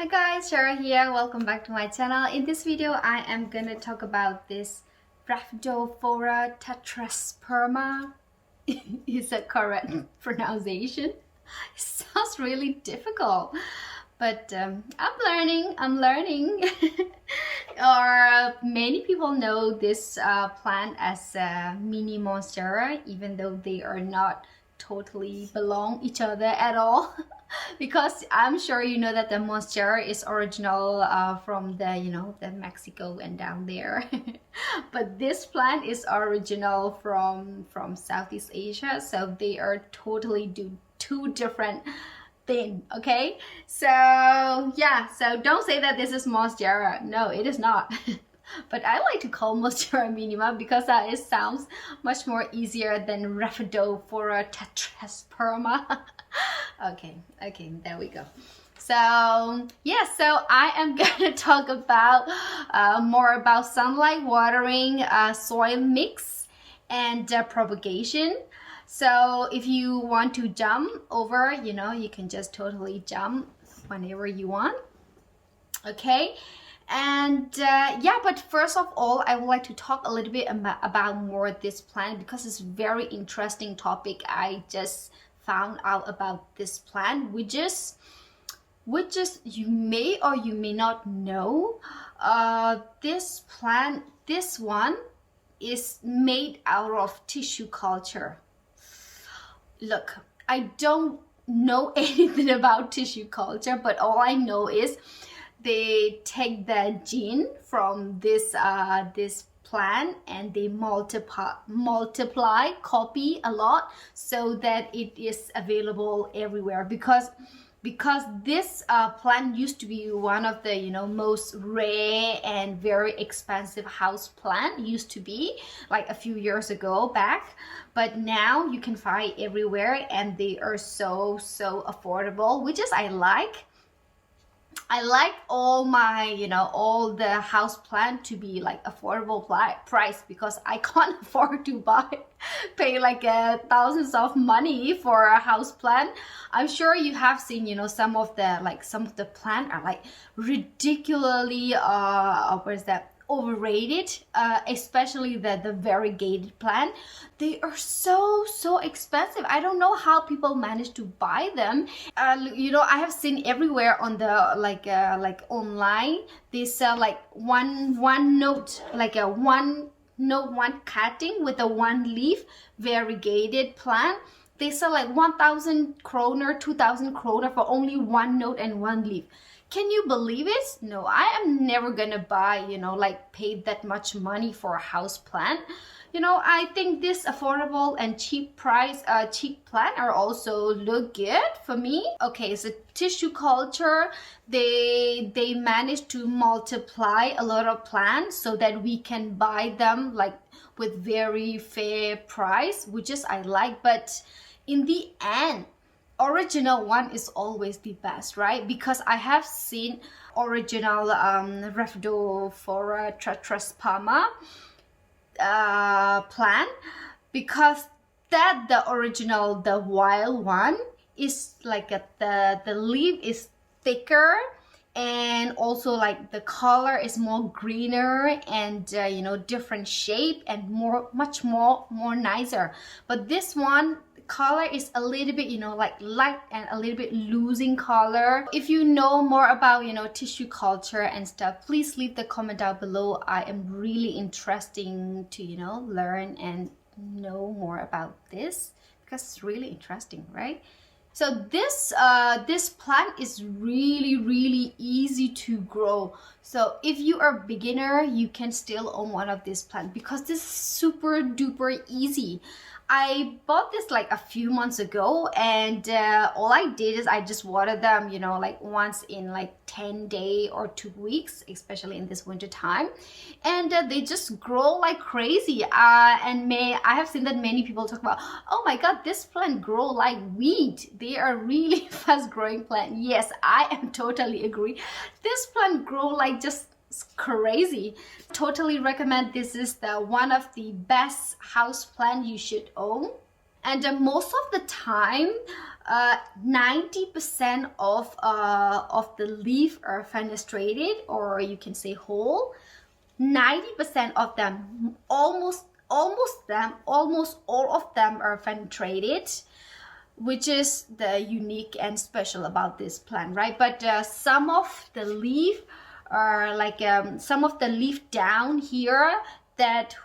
Hi guys, Shara here. Welcome back to my channel. In this video, I am gonna talk about this Rhaphidophora Tetrasperma. Is that correct pronunciation? It sounds really difficult, but I'm learning. Or many people know this plant as mini monstera, even though they are not totally belong each other at all. Because I'm sure you know that the Monstera is original from the Mexico and down there. But this plant is original from Southeast Asia, so they are totally two different thing. Okay, so yeah, so don't say that this is Monstera. No, it is not. But I like to call Monstera Minima because it sounds much more easier than Rhaphidophora Tetrasperma. Okay, there we go. So yeah, so I am gonna talk about more about sunlight, watering, soil mix, and propagation. So if you want to jump over, you can just totally jump whenever you want. Okay. And yeah, but first of all, I would like to talk a little bit about more this plant because it's a very interesting topic. I just found out about this plant, which is you may or you may not know. This plant, this one is made out of tissue culture. Look, I don't know anything about tissue culture, but all I know is they take the gene from this plant and they multiply, copy a lot so that it is available everywhere. Because this plant used to be one of the most rare and very expensive house plant, used to be like a few years ago back, but now you can find everywhere and they are so affordable, which is I like all my, all the house plant to be like affordable price because I can't afford to pay like thousands of money for a house plant. I'm sure you have seen, some of the plant are like ridiculously, overrated, especially the variegated plant. They are so expensive. I don't know how people manage to buy them. I have seen everywhere on the like online they sell like one note, like a one cutting with a one leaf variegated plant. They sell like 1,000 kroner, 2,000 kroner for only one note and one leaf. Can you believe it? No, I am never gonna buy, pay that much money for a house plant. I think this affordable and cheap plant are also look good for me. Okay, so tissue culture, they managed to multiply a lot of plants so that we can buy them like with very fair price, which is I like. But in the end, original one is always the best, right? Because I have seen original Rhaphidophora Tetrasperma plant, because that the original, the wild one is like the leaf is thicker and also like the color is more greener and different shape and much more nicer. But this one color is a little bit like light and a little bit losing color. If you know more about tissue culture and stuff, please leave the comment down below. I am really interested to learn and know more about this because it's really interesting, right? So this plant is really easy to grow. So if you are a beginner, you can still own one of these plants because this is super duper easy. I bought this like a few months ago, and all I did is I just watered them, like once in like 10 days or 2 weeks, especially in this winter time, and they just grow like crazy. And I have seen that many people talk about, oh my god, this plant grow like weed. They are really fast growing plant. Yes, I am totally agree. This plant grow like just crazy. Totally recommend. This is one of the best house plant you should own. And most of the time 90% of the leaf are fenestrated, or you can say whole. 90% of them, almost all of them are penetrated, which is the unique and special about this plant, right? But some of the leaf are like some of the leaf down here that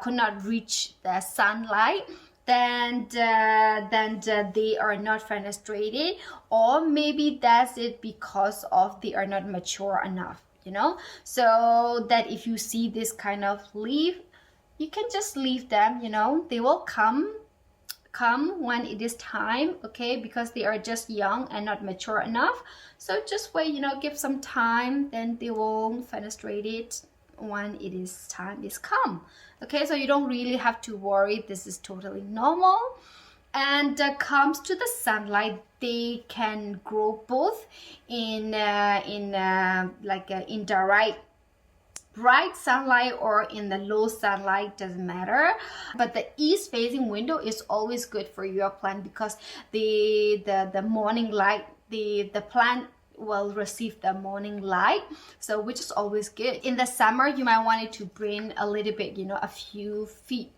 could not reach the sunlight, then they are not fenestrated, or maybe that's it because of they are not mature enough, you know. So that if you see this kind of leaf, you can just leave them, you know. They will come when it is time, okay, because they are just young and not mature enough. So just wait, you know, give some time, then they will fenestrate it when it is time is come. Okay, so you don't really have to worry. This is totally normal. And comes to the sunlight, they can grow both in indirect bright sunlight or in the low sunlight, doesn't matter. But the east facing window is always good for your plant, because the morning light, the plant will receive the morning light, so which is always good. In the summer, you might want it to bring a little bit, you know, a few feet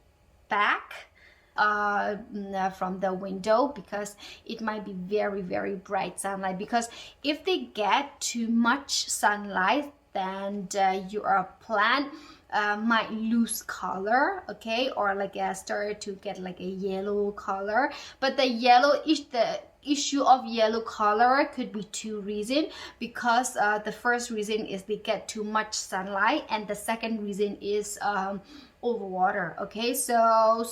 back from the window, because it might be very, very bright sunlight. Because if they get too much sunlight, then your plant might lose color, okay, or like start to get like a yellow color. But the yellow is the issue of yellow color could be two reasons, because the first reason is they get too much sunlight, and the second reason is overwater. Okay, so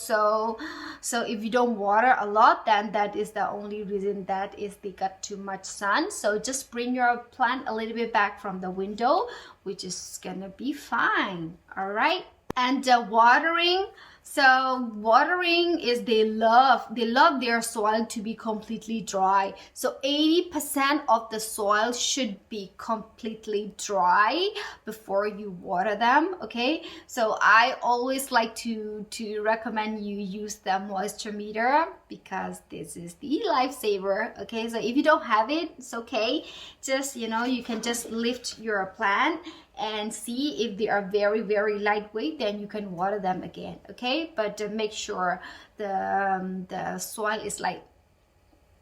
if you don't water a lot, then that is the only reason, that is they got too much sun. So just bring your plant a little bit back from the window, which is gonna be fine. All right. And watering, so watering is they love their soil to be completely dry. So 80% of the soil should be completely dry before you water them. Okay, so I always like to recommend you use the moisture meter, because this is the lifesaver. Okay, so if you don't have it, it's okay. Just, you know, you can just lift your plant and see if they are very, very lightweight, then you can water them again. Okay, but make sure the soil is like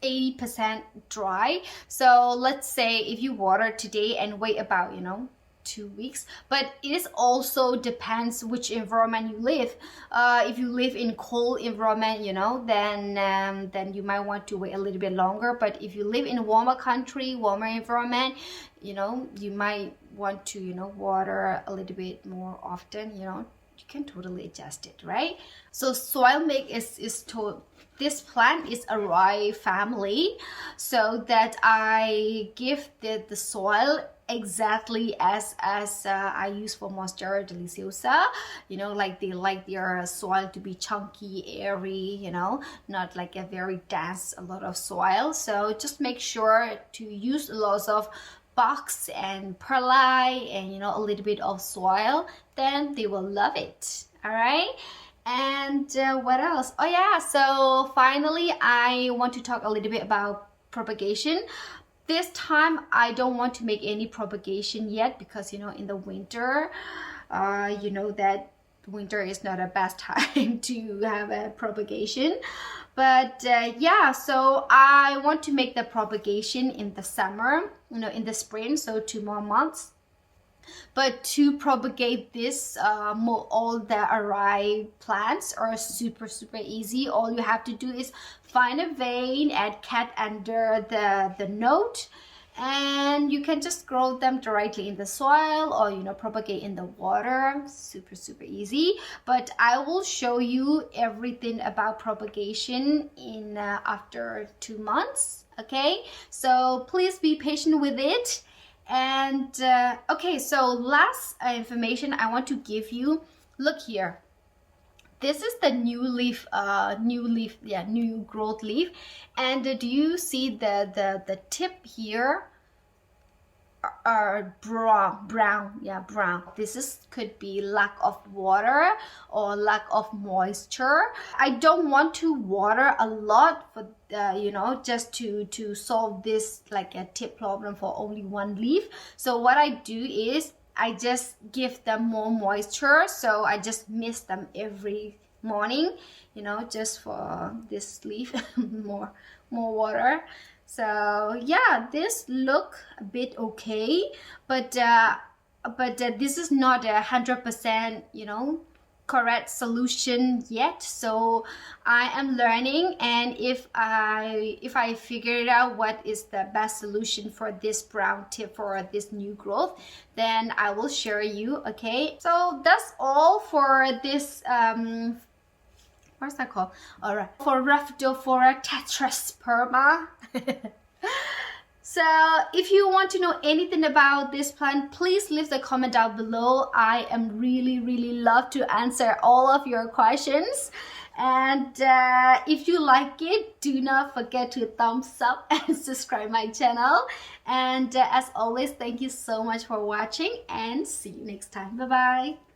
80% dry. So let's say if you water today and wait about, you know, 2 weeks, but it is also depends which environment you live. If you live in cold environment, you know, then you might want to wait a little bit longer. But if you live in warmer country, warmer environment, you know, you might want to, you know, water a little bit more often. You know, you can totally adjust it, right? So soil mix this plant is a rye family, so that I give the soil exactly as I use for Monstera deliciosa. You know, like they like their soil to be chunky, airy, you know, not like a very dense, a lot of soil. So just make sure to use lots of box and perlite and, you know, a little bit of soil, then they will love it. All right. And what else? Oh yeah, so finally I want to talk a little bit about propagation. This time I don't want to make any propagation yet, because, you know, in the winter, you know that winter is not a best time to have a propagation. But yeah, so I want to make the propagation in the summer, you know, in the spring, so 2 more months. But to propagate this, all the rye plants are super easy. All you have to do is find a vein and cut under the node, and you can just grow them directly in the soil, or, you know, propagate in the water. Super easy. But I will show you everything about propagation in after 2 months. Okay, so please be patient with it. And okay, so last information I want to give you, look here, this is the new growth leaf. And do you see the tip here brown, yeah, brown. Could be lack of water or lack of moisture. I don't want to water a lot for you know, just to solve this like a tip problem for only one leaf. So what I do is I just give them more moisture, so I just mist them every morning, you know, just for this leaf. more water. So yeah, this look a bit okay, but this is not 100%, you know, correct solution yet. So I am learning, and if I figure it out what is the best solution for this brown tip for this new growth, then I will share you. Okay, so that's all for this what's that called? All right, for Rhaphidophora Tetrasperma. So if you want to know anything about this plant, please leave the comment down below. I am really love to answer all of your questions. And if you like it, do not forget to thumbs up and subscribe my channel. And as always, thank you so much for watching, and see you next time. Bye bye.